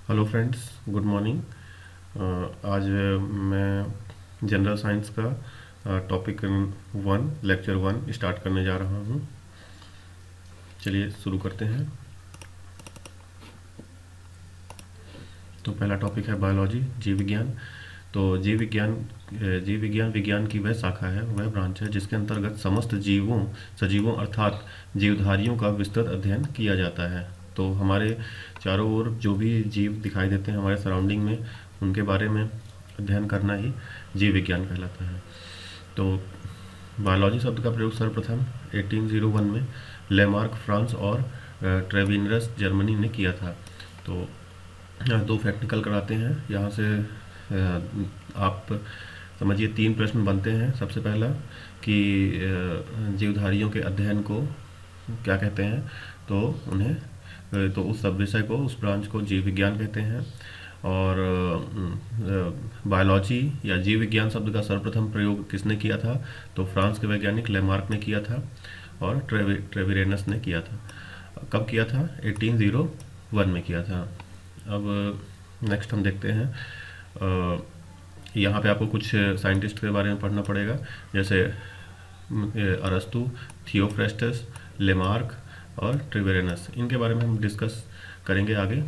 Hello friends, good morning. आज मैं general science का टॉपिक 1 लेक्चर 1 स्टार्ट करने जा रहा हूँ। चलिए शुरू करते हैं। तो पहला टॉपिक है बायोलॉजी, जीव विज्ञान। तो जीव विज्ञान विज्ञान की वह शाखा है, वह ब्रांच है जिसके अंतर्गत समस्त सजीवों अर्थात जीवधारियों का विस्तृत अध्ययन किया जाता है। तो हमारे चारों ओर जो भी जीव दिखाई देते हैं हमारे सराउंडिंग में, उनके बारे में अध्ययन करना ही जीव विज्ञान कहलाता है। तो बायोलॉजी शब्द का प्रयोग सर्वप्रथम 1801 में लेमार्क फ्रांस और ट्रेविनरस जर्मनी ने किया था। तो दो फैक्ट निकल कर आते हैं यहाँ से। आप समझिए 3 प्रश्न बनते हैं। सबसे पहला कि जीवधारियों के अध्ययन को क्या कहते हैं, तो उन्हें तो उस सब विषय को, उस ब्रांच को जीव विज्ञान कहते हैं। और बायोलॉजी या जीव विज्ञान शब्द का सर्वप्रथम प्रयोग किसने किया था, तो फ्रांस के वैज्ञानिक लेमार्क ने किया था और ट्रेविरेनस ने किया था। कब किया था? 1801 में किया था। अब नेक्स्ट हम देखते हैं, यहाँ पे आपको कुछ साइंटिस्ट के बारे में पढ़ना पड़ेगा, जैसे अरस्तु, थियोफ्रेस्टस, लेमार्क और ट्रेविरेनस। इनके बारे में हम डिस्कस करेंगे आगे।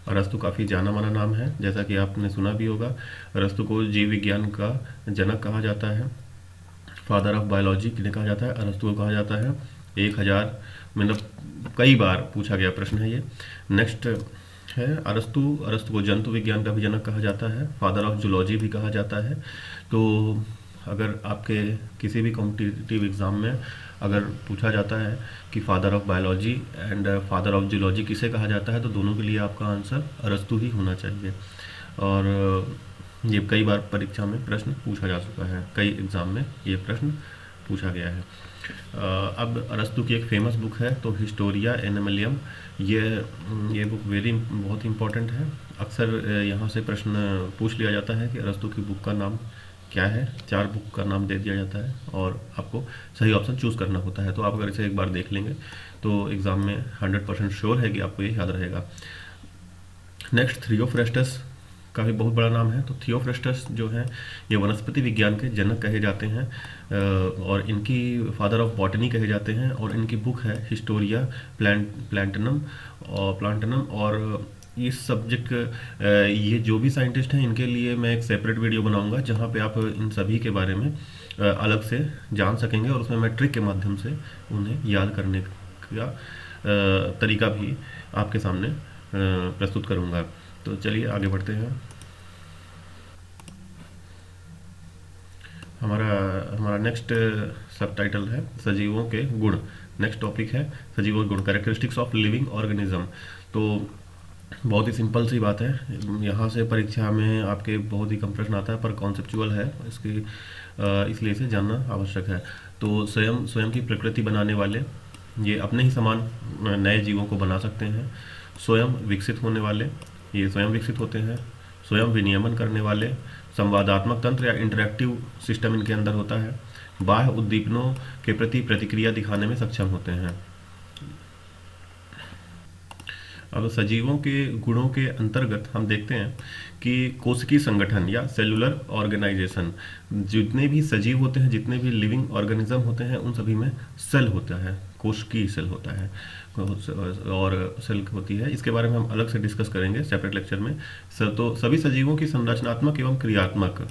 अरस्तु काफ़ी जाना माना नाम है, जैसा कि आपने सुना भी होगा। अरस्तु को जीव विज्ञान का जनक कहा जाता है, फादर ऑफ बायोलॉजी किन्हें कहा जाता है? अरस्तु को कहा जाता है। 1000 मतलब कई बार पूछा गया प्रश्न है ये। नेक्स्ट है अरस्तु को जंतु विज्ञान का भी जनक कहा जाता है, फादर ऑफ जूलॉजी भी कहा जाता है। तो अगर आपके किसी भी कॉम्पिटिटिव एग्ज़ाम में अगर पूछा जाता है कि father of biology and father of zoology किसे कहा जाता है, तो दोनों के लिए आपका आंसर अरस्तु ही होना चाहिए। और ये कई बार परीक्षा में प्रश्न पूछा जा चुका है, कई एग्ज़ाम में ये प्रश्न पूछा गया है। अब अरस्तु की एक फेमस बुक है, तो हिस्टोरिया एनिमलियम। ये बुक बहुत इंपॉर्टेंट है। अक्सर यहाँ से प्रश्न पूछ लिया जाता है कि अरस्तु की बुक का नाम क्या है। 4 बुक का नाम दे दिया जाता है और आपको सही ऑप्शन चूज़ करना होता है। तो आप अगर इसे एक बार देख लेंगे तो एग्ज़ाम में 100% श्योर है कि आपको ये याद रहेगा। नेक्स्ट थियोफ्रेस्टस का भी बहुत बड़ा नाम है। तो थियोफ्रेस्टस जो है ये वनस्पति विज्ञान के जनक कहे जाते हैं और इनकी फादर ऑफ बॉटनी कहे जाते हैं। और इनकी बुक है हिस्टोरिया प्लांटनम। और इस सब्जेक्ट ये जो भी साइंटिस्ट हैं इनके लिए मैं एक सेपरेट वीडियो बनाऊंगा जहां पे आप इन सभी के बारे में अलग से जान सकेंगे, और उसमें मैं ट्रिक के माध्यम से उन्हें याद करने का तरीका भी आपके सामने प्रस्तुत करूंगा। तो चलिए आगे बढ़ते हैं। हमारा नेक्स्ट सब टाइटल है सजीवों के गुण। नेक्स्ट टॉपिक है सजीवों के गुण, कैरेक्टरिस्टिक्स ऑफ लिविंग ऑर्गेनिज्म। तो बहुत ही सिंपल सी बात है, यहाँ से परीक्षा में आपके बहुत ही कम प्रश्न आता है, पर कॉन्सेप्चुअल है इसकी, इसलिए इसे जानना आवश्यक है। तो स्वयं की प्रकृति बनाने वाले, ये अपने ही समान नए जीवों को बना सकते हैं। स्वयं विकसित होने वाले, ये स्वयं विकसित होते हैं। स्वयं विनियमन करने वाले, संवादात्मक तंत्र या इंटरेक्टिव सिस्टम इनके अंदर होता है। बाह्य उद्दीपनों के प्रति प्रतिक्रिया दिखाने में सक्षम होते हैं। अब सजीवों के गुणों के अंतर्गत हम देखते हैं कि कोशिकीय संगठन या सेलुलर ऑर्गेनाइजेशन, जितने भी सजीव होते हैं, जितने भी लिविंग ऑर्गेनिज्म होते हैं, उन सभी में सेल होता है, कोशिकीय सेल होता है और सेल होती है। इसके बारे में हम अलग से डिस्कस करेंगे सेपरेट लेक्चर में। तो सभी सजीवों की संरचनात्मक एवं क्रियात्मक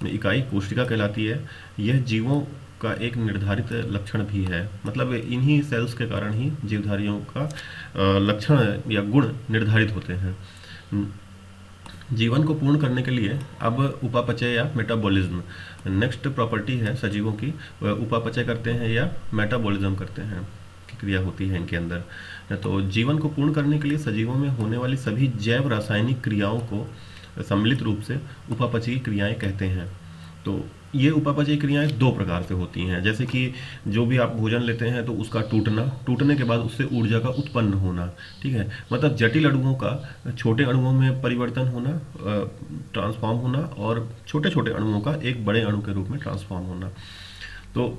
इकाई कोशिका कहलाती है। यह जीवों का एक निर्धारित लक्षण भी है, मतलब इन्हीं सेल्स के कारण ही जीवधारियों का लक्षण या गुण निर्धारित होते हैं। जीवन को पूर्ण करने के लिए अब उपापचय या मेटाबॉलिज्म नेक्स्ट प्रॉपर्टी है सजीवों की। उपापचय करते हैं या मेटाबॉलिज्म करते हैं, क्रिया होती है इनके अंदर। तो जीवन को पूर्ण करने के लिए सजीवों में होने वाली सभी जैव रासायनिक क्रियाओं को सम्मिलित रूप से उपापचयी क्रियाएं कहते हैं। तो ये उपापचयी क्रियाएं 2 प्रकार से होती हैं, जैसे कि जो भी आप भोजन लेते हैं तो उसका टूटने के बाद उससे ऊर्जा का उत्पन्न होना, ठीक है, मतलब जटिल अणुओं का छोटे अणुओं में परिवर्तन होना, ट्रांसफॉर्म होना, और छोटे छोटे अणुओं का एक बड़े अणु के रूप में ट्रांसफॉर्म होना। तो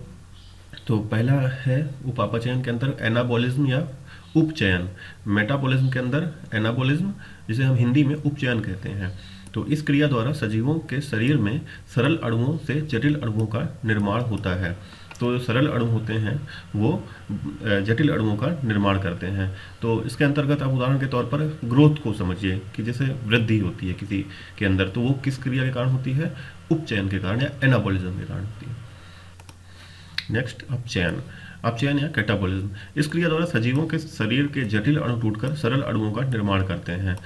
पहला है उपापचयन के अंदर एनाबॉलिज्म या उपचयन, मेटाबॉलिज्म के अंदर एनाबॉलिज्म, जिसे हम हिंदी में उपचयन कहते हैं। तो इस क्रिया द्वारा सजीवों के शरीर में सरल अणुओं से जटिल अणुओं का निर्माण होता है। तो सरल अणु होते हैं वो जटिल अणुओं का निर्माण करते हैं। तो इसके अंतर्गत आप उदाहरण के तौर पर ग्रोथ को समझिए कि जैसे वृद्धि होती है किसी के अंदर, तो वो किस क्रिया के कारण होती है? उपचयन के कारण या एनाबॉलिज्म के कारण होती है। नेक्स्ट, अपचयन, अपचयन या कैटाबॉलिज्म। इस क्रिया द्वारा सजीवों के शरीर के जटिल अणु टूटकर सरल अणुओं का निर्माण करते हैं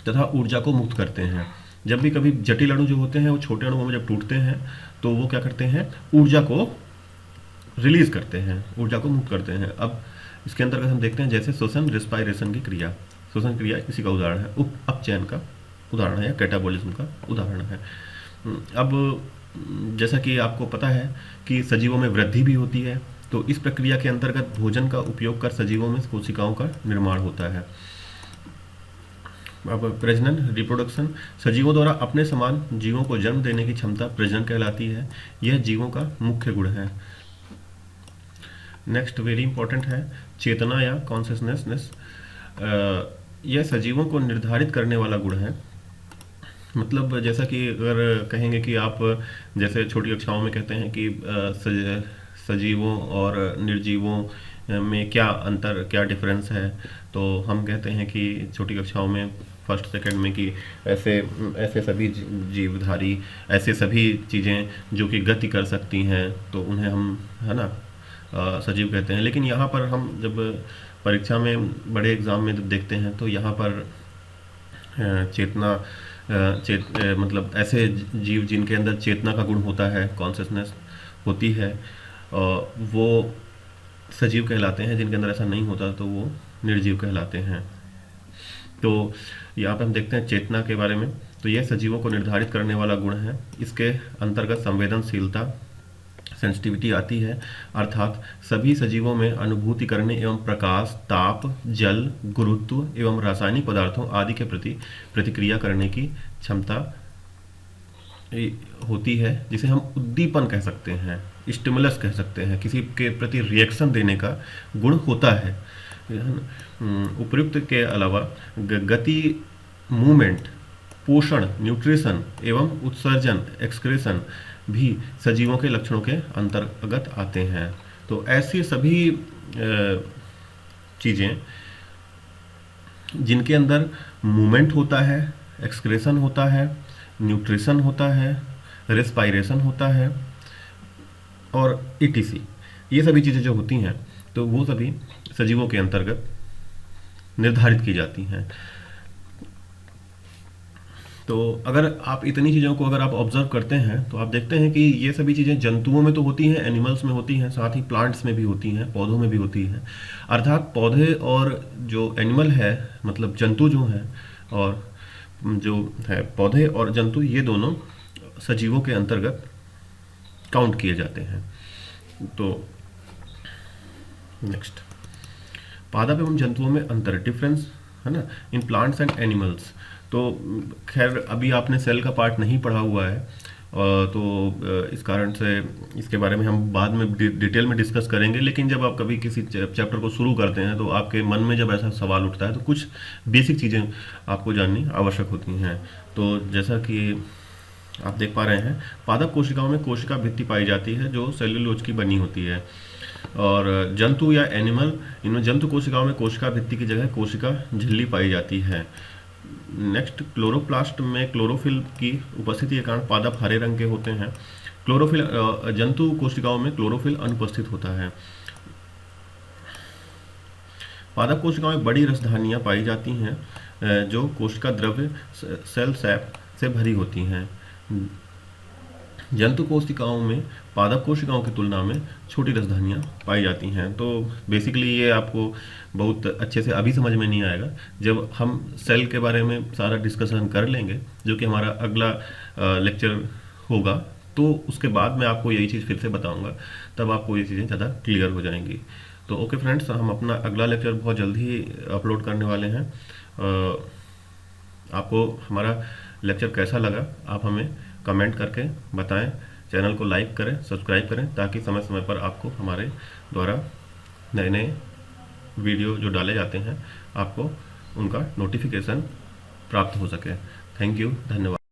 तथा ऊर्जा को मुक्त करते हैं। जब भी कभी जटिल अणु जो होते हैं वो छोटे अणुओं में जब टूटते हैं तो वो क्या करते हैं? ऊर्जा को रिलीज करते हैं, ऊर्जा को मुक्त करते हैं। अब इसके अंतर्गत हम देखते हैं जैसे श्वसन, रेस्पायरेशन की क्रिया, श्वसन क्रिया इसी का उदाहरण है, अपचयन का उदाहरण है या कैटाबॉलिज्म का उदाहरण है। अब जैसा कि आपको पता है कि सजीवों में वृद्धि भी होती है, तो इस प्रक्रिया के अंतर्गत भोजन का उपयोग कर सजीवों में कोशिकाओं का निर्माण होता है। अब प्रजनन, रिप्रोडक्शन, सजीवों द्वारा अपने समान जीवों को जन्म देने की क्षमता प्रजनन कहलाती है। यह जीवों का मुख्य गुण है। नेक्स्ट वेरी इंपॉर्टेंट है चेतना या कॉन्शियसनेस। यह सजीवों को निर्धारित करने वाला गुण है। मतलब जैसा कि अगर कहेंगे कि आप जैसे छोटी कक्षाओं में कहते हैं कि सजीवों और निर्जीवों में क्या अंतर, क्या डिफरेंस है, तो हम कहते हैं कि छोटी कक्षाओं में फर्स्ट सेकंड में कि ऐसे सभी जीवधारी, ऐसे सभी चीज़ें जो कि गति कर सकती हैं तो उन्हें हम, है ना, सजीव कहते हैं। लेकिन यहाँ पर हम जब परीक्षा में, बड़े एग्ज़ाम में जब देखते हैं तो यहाँ पर चेतना, मतलब ऐसे जीव जिनके अंदर चेतना का गुण होता है, कॉन्शियसनेस होती है, वो सजीव कहलाते हैं। जिनके अंदर ऐसा नहीं होता तो वो निर्जीव कहलाते हैं। तो यहाँ पे हम देखते हैं चेतना के बारे में, तो यह सजीवों को निर्धारित करने वाला गुण है। इसके अंतर्गत संवेदनशीलता, सेंसिटिविटी आती है, अर्थात सभी सजीवों में अनुभूति करने एवं प्रकाश, ताप, जल, गुरुत्व एवं रासायनिक पदार्थों आदि के प्रति प्रतिक्रिया करने की क्षमता होती है, जिसे हम उद्दीपन कह सकते हैं, स्टिमुलस कह सकते हैं, किसी के प्रति रिएक्शन देने का गुण होता है। उपयुक्त के अलावा गति, मूवमेंट, पोषण, न्यूट्रिशन एवं उत्सर्जन, एक्सक्रेशन भी सजीवों के लक्षणों के अंतर्गत आते हैं। तो ऐसी सभी चीज़ें जिनके अंदर मूवमेंट होता है, एक्सक्रेशन होता है, न्यूट्रिशन होता है, रेस्पायरेशन होता है और ईटीसी, ये सभी चीज़ें जो होती हैं तो वो सभी सजीवों के अंतर्गत निर्धारित की जाती हैं। तो अगर आप इतनी चीज़ों को अगर आप ऑब्जर्व करते हैं तो आप देखते हैं कि ये सभी चीज़ें जंतुओं में तो होती हैं, एनिमल्स में होती हैं, साथ ही प्लांट्स में भी होती हैं, पौधों में भी होती हैं। अर्थात पौधे और जो एनिमल है, मतलब जंतु जो हैं, और जो है पौधे और जंतु, ये दोनों सजीवों के अंतर्गत काउंट किए जाते हैं। तो नेक्स्ट, पादप एवं जंतुओं में अंतर, डिफरेंस, है ना, इन प्लांट्स एंड एनिमल्स। तो खैर अभी आपने सेल का पार्ट नहीं पढ़ा हुआ है, तो इस कारण से इसके बारे में हम बाद में डिटेल में डिस्कस करेंगे। लेकिन जब आप कभी किसी चैप्टर को शुरू करते हैं तो आपके मन में जब ऐसा सवाल उठता है तो कुछ बेसिक चीज़ें आपको जाननी आवश्यक होती हैं। तो जैसा कि आप देख पा रहे हैं, पादप कोशिकाओं में कोशिका भित्ति पाई जाती है जो सेल्यूलोज की बनी होती है, और जंतु या एनिमल, इनमें जंतु कोशिकाओं में कोशिका भित्ति की जगह कोशिका झिल्ली पाई जाती है। नेक्स्ट, क्लोरोप्लास्ट में क्लोरोफिल की उपस्थिति के कारण पादप हरे रंग के होते हैं। क्लोरोफिल, जंतु कोशिकाओं में क्लोरोफिल अनुपस्थित होता है। पादप कोशिकाओं में बड़ी रसधानियां पाई जाती हैं जो कोशिका द्रव्य सेल सैप से भरी होती हैं। जंतु कोशिकाओं में पादप कोशिकाओं की तुलना में छोटी रसधानियां पाई जाती हैं। तो बेसिकली ये आपको बहुत अच्छे से अभी समझ में नहीं आएगा, जब हम सेल के बारे में सारा डिस्कशन कर लेंगे, जो कि हमारा अगला लेक्चर होगा, तो उसके बाद मैं आपको यही चीज़ फिर से बताऊंगा, तब आपको ये चीज़ें ज़्यादा क्लियर हो जाएंगी। तो ओके फ्रेंड्स, हम अपना अगला लेक्चर बहुत जल्दी ही अपलोड करने वाले हैं। आपको हमारा लेक्चर कैसा लगा आप हमें कमेंट करके बताएं। चैनल को लाइक करें, सब्सक्राइब करें, ताकि समय समय पर आपको हमारे द्वारा नए नए वीडियो जो डाले जाते हैं आपको उनका नोटिफिकेशन प्राप्त हो सके। थैंक यू, धन्यवाद।